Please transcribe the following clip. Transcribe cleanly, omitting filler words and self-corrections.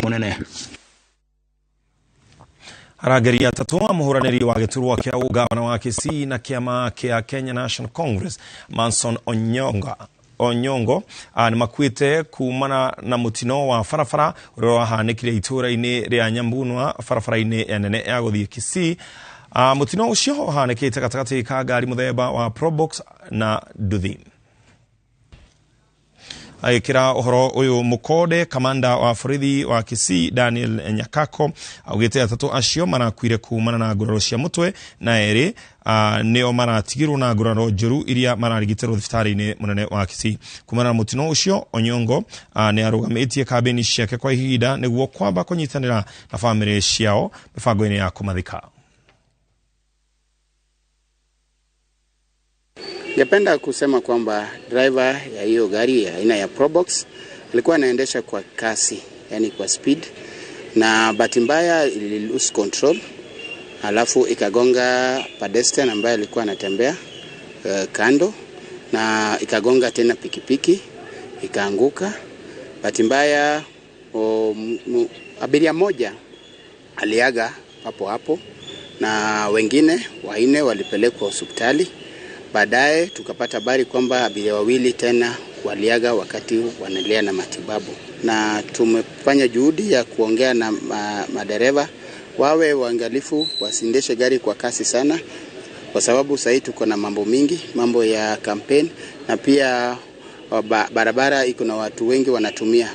munene Arageri atatoa muhuraniri wa giturwa kia ugavana wa Kisii na kiama kia Kenya National Congress Manson Onyongo ni makwite kumana na mutino wa farafara uria wahanikire itura-ini ria Nyambunwa farafara-ini enene ya guthii Kisii. Mutino ucio wahanikite gatagati ka ngari muthemba wa Probox na nduthi. Aikira uhoro uyu mukode kamanda wa borithi wa Kisii Daniel Nyakako augite atatu acio marakwire kumana na nguraro cia mutwe na eri nio maratigirwo na nguraro njuru iria mararigiterwo thibitari-ini munene wa Kisii. Kumana na mutino ucio Onyongo ni arugamitie kambeni ciake kwa ihinda niguo kwamba kunyitanira na family ciao mibango-ini ya kumathika. Ningependa kusema kwamba driver ya hiyo gari ya aina ya Probox alikuwa anaendesha kwa kasi, yani kwa speed, na bahati mbaya ili lose control, alafu ikagonga pedestrian ambaye alikuwa anatembea kando, na ikagonga tena pikipiki, ikaanguka. Bahati mbaya abiria moja aliaga hapo hapo na wengine wanne walipelekwa hospitali. Baadaye tukapata habari kwamba abiria wawili tena waliaga wakati wanaendelea na matibabu, na tumefanya juhudi ya kuongea na madereva wawe waangalifu, wasiendeshe gari kwa kasi sana, kwa sababu sasa tuko na mambo mingi, mambo ya campaign, na pia barabara iko na watu wengi wanatumia.